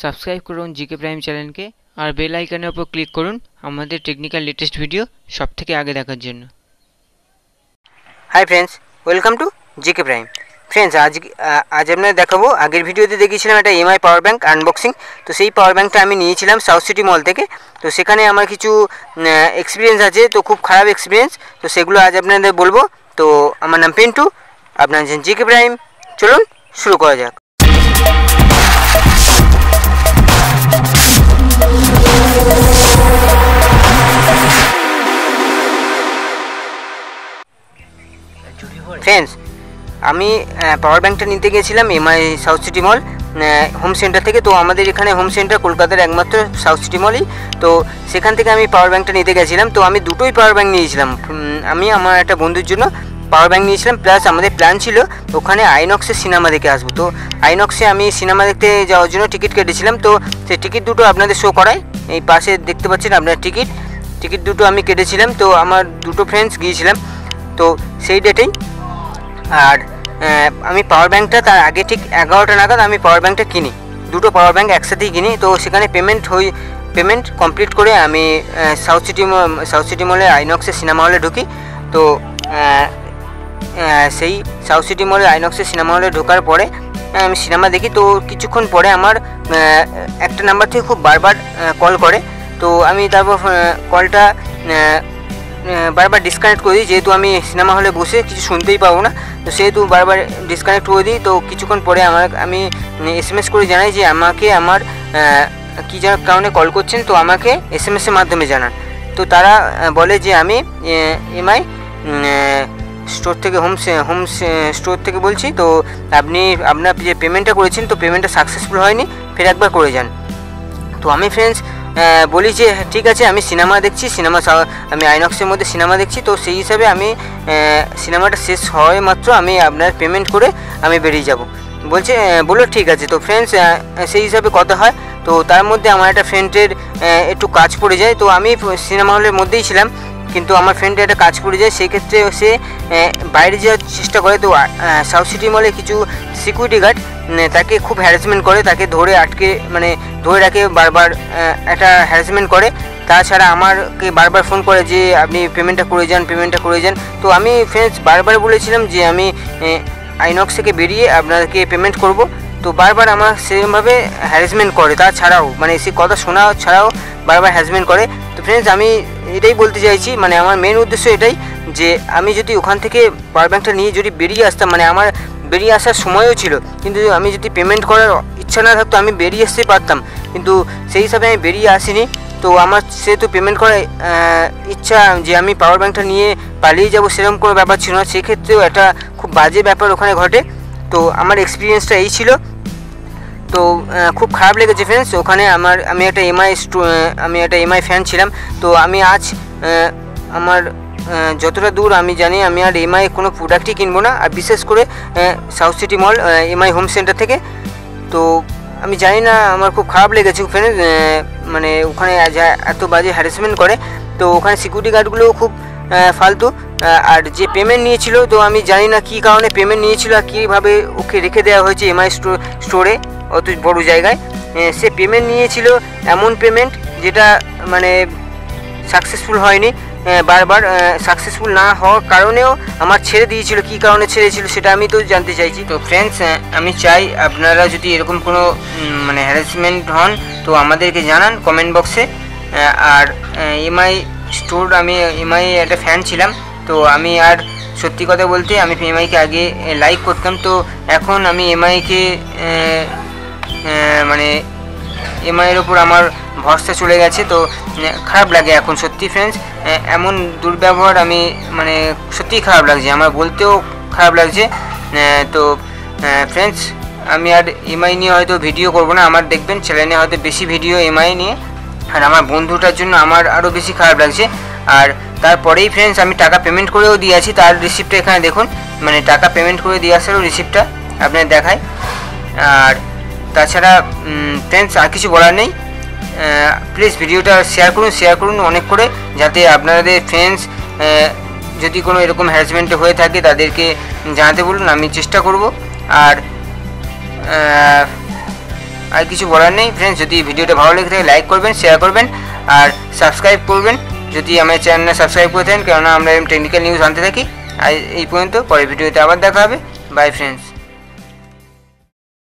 Subscribe করুন GK prime চ্যানেলকে আর bell আইকনের উপর ক্লিক করুন আমাদের টেকনিক্যাল লেটেস্ট ভিডিও সবথেকে আগে দেখার জন্য। Hi friends, welcome to GK prime. Friends, আজ আপনাদের দেখাবো, আগের ভিডিওতে দেখিয়েছিলাম একটা এমআই পাওয়ার ব্যাঙ্ক আনবক্সিং। তো সেই পাওয়ার ব্যাঙ্কটা আমি নিয়েছিলাম সাউথ সিটি মল থেকে। তো সেখানে আমার কিছু এক্সপিরিয়েন্স আছে, তো খুব খারাপ এক্সপিরিয়েন্স, তো সেগুলো আজ আপনাদের বলবো। তো আমার নাম পিন্টু, আপনার জিকে প্রাইম। চলুন শুরু করা যাক। ফ্রেন্ডস, আমি পাওয়ার ব্যাঙ্কটা নিতে গিয়েছিলাম এমআই সাউথ সিটি মল হোম সেন্টার থেকে। তো আমাদের এখানে হোম সেন্টার কলকাতার একমাত্র সাউথ সিটি মলই। তো সেখান থেকে আমি পাওয়ার ব্যাঙ্কটা নিতে গেছিলাম। তো আমি দুটোই পাওয়ার ব্যাঙ্ক নিয়েছিলাম। আমি আমার একটা বন্ধুর জন্য পাওয়ার ব্যাঙ্ক নিয়েছিলাম, প্লাস আমাদের প্ল্যান ছিল ওখানে আইনক্সের সিনেমা দেখে আসবো। তো আইনক্সে আমি সিনেমা দেখতে যাওয়ার জন্য টিকিট কেটেছিলাম। তো সেই টিকিট দুটো আপনাদের শো করায়, এই পাশে দেখতে পাচ্ছেন আপনার টিকিট দুটো আমি কেটেছিলাম। তো আমার দুটো ফ্রেন্ডস গিয়েছিলাম তো সেই ডেটেই। আর আমি পাওয়ার ব্যাঙ্কটা তার আগে ঠিক 11টা নাগাদ আমি পাওয়ার ব্যাঙ্কটা কিনি, দুটো পাওয়ার ব্যাঙ্ক একসাথেই কিনি। তো সেখানে পেমেন্ট কমপ্লিট করে আমি সাউথ সিটি মলে আইনক্সের সিনেমা হলে ঢুকি। তো সেই সাউথ সিটি মলে আইনক্সের সিনেমা হলে ঢোকার পরে আমি সিনেমা দেখি। তো কিছুক্ষণ পরে আমার একটা নাম্বার থেকে খুব বারবার কল করে। তো আমি তারপর কলটা বারবার ডিসকানেক্ট করে দিই, যেহেতু আমি সিনেমা হলে বসে কিছু শুনতেই পাবো না। তো সেহেতু বারবার ডিসকানেক্ট করে দিই। তো কিছুক্ষণ পরে আমি এসএমএস করে জানাই যে আমাকে আমার কী কারণে কল করছেন, তো আমাকে এসএমএসের মাধ্যমে জানান। তো তারা বলে যে আমি এমআই স্টোর থেকে হোম স্টোর থেকে বলছি। তো আপনার যে পেমেন্টটা করেছেন, তো পেমেন্টটা সাকসেসফুল হয়নি, ফের একবার করে যান। তো আমি ফ্রেন্ডস বলি যে ঠিক আছে, আমি সিনেমা দেখছি, আমি আইনক্সের মধ্যে সিনেমা দেখছি। তো সেই হিসাবে আমি সিনেমাটা শেষ হয় মাত্র আমি আপনার পেমেন্ট করে আমি বেরিয়ে যাব বললো ঠিক আছে। তো ফ্রেন্ডস সেই হিসাবে কথা হয়। তো তার মধ্যে আমার একটা ফ্রেন্ডের একটু কাজ পড়ে যায়। তো আমি সিনেমা হলের মধ্যেই ছিলাম, কিন্তু আমার ফ্রেন্ডের একটা কাজ পড়ে যায়। সেই ক্ষেত্রে সে বাইরে যাওয়ার চেষ্টা করে। তো সাউথ সিটি মলে কিছু সিকিউরিটি গার্ড তাকে খুব হ্যারাসমেন্ট করে, তাকে ধরে রাখে, বারবার একটা হ্যারাসমেন্ট করে। তাছাড়া আমাকে বারবার ফোন করে যে আপনি পেমেন্টটা করে যান। তো আমি ফ্রেন্ডস বারবার বলেছিলাম যে আমি আইনক্স থেকে বেরিয়ে আপনাকে পেমেন্ট করব। তো বারবার আমার সেরকমভাবে হ্যারাসমেন্ট করে, তাছাড়াও সে কথা শোনা ছাড়াও বারবার হ্যারাসমেন্ট করে। তো ফ্রেন্ডস, আমি এটাই বলতে চাইছি, আমার মেন উদ্দেশ্য এটাই যে আমি যদি ওখান থেকে পাওয়ার ব্যাঙ্কটা নিয়ে যদি বেরিয়ে আসতাম, আমার বেরিয়ে আসার সময়ও ছিল, কিন্তু আমি যদি পেমেন্ট করার ইচ্ছা না থাকতো আমি বেরিয়ে আসতে পারতাম, কিন্তু সেই হিসাবে আমি বেরিয়ে আসিনি। তো আমার সেহেতু পেমেন্ট করার ইচ্ছা যে আমি পাওয়ার ব্যাঙ্কটা নিয়ে পালিয়ে যাব সেরকম কোনো ব্যাপার ছিল না। সেক্ষেত্রেও একটা খুব বাজে ব্যাপার ওখানে ঘটে। তো আমার এক্সপিরিয়েন্সটা এই ছিল। তো খুব খারাপ লেগেছে ফ্রেন্ডস। ওখানে আমি একটা এমআই ফ্যান ছিলাম। তো আমি আজ আমার যতটা দূর আমি জানি আমি আর এমআই কোনো প্রোডাক্টই কিনবো না, আর বিশেষ করে সাউথ সিটি মল এমআই হোম সেন্টার থেকে। তো আমি জানি না, আমার খুব খারাপ লেগেছে ফ্রেন্ডস। ওখানে এত বাজে হ্যারাসমেন্ট করে। তো ওখানে সিকিউরিটি গার্ডগুলোও খুব ফালতু। আর যে পেমেন্ট নিয়েছিল, তো আমি জানি না কী কারণে পেমেন্ট নিয়েছিল আর কীভাবে ওকে রেখে দেওয়া হয়েছে এমআই স্টোরে অত বড় জায়গায়। সে পেমেন্ট নিয়েছিল এমন পেমেন্ট যেটা সাকসেসফুল হয়নি। বারবার সাকসেসফুল না হওয়ার কারণেও আমার ছেড়ে দিয়েছিল। কী কারণে ছেড়েছিল সেটা আমি তো জানতে চাইছি। তো ফ্রেন্ডস, আমি চাই আপনারা যদি এরকম কোনো হ্যারাসমেন্ট হন তো আমাদেরকে জানান কমেন্ট বক্সে। আর এমআই স্টোর, আমি এমআই একটা ফ্যান ছিলাম। তো আমি আর সত্যি কথা বলতে আমি এমআইকে আগে লাইক করতাম। তো এখন আমি এমআইকে এমআইয়ের ওপর আমার ভরসা চলে গেছে। তো খারাপ লাগে এখন সত্যি ফ্রেন্ডস, এমন দুর্ব্যবহার আমি সত্যিই খারাপ লাগছে, আমার বলতেও খারাপ লাগছে। তো ফ্রেন্ডস, আমি আর এমআই নিয়ে হয়তো ভিডিও করবো না। আমার দেখবেন চ্যানেলে হয়তো বেশি ভিডিও এমআই নিয়ে, আর আমার বন্ধুটার জন্য আমার আরও বেশি খারাপ লাগছে। আর তারপরেই ফ্রেন্ডস আমি টাকা পেমেন্ট করেও দিয়ে আছি, তার রিসিপ্টটা এখানে দেখুন। টাকা পেমেন্ট করে দিয়ে আসারও রিসিপ্টটা আপনার দেখায়। আর তাছাড়া ফ্রেন্ডস আর কিছু বলার নেই। প্লিজ ভিডিওটা শেয়ার করুন অনেক করে, যাতে আপনাদের ফ্রেন্ডস যদি কোনো এরকম হ্যারাসমেন্ট হয়ে থাকে তাদেরকে জানাতে বলুন, আমি চেষ্টা করব। আর আর কিছু বলার নেই ফ্রেন্ডস। যদি ভিডিওটা ভালো লেগে থাকে লাইক করবেন, শেয়ার করবেন আর সাবস্ক্রাইব করবেন যদি আমার চ্যানেলে সাবস্ক্রাইব করে থাকেন, কেননা আমরা টেকনিক্যাল নিউজ আনতে থাকি। আর এই পর্যন্ত, পরের ভিডিওতে আবার দেখা হবে। By friends.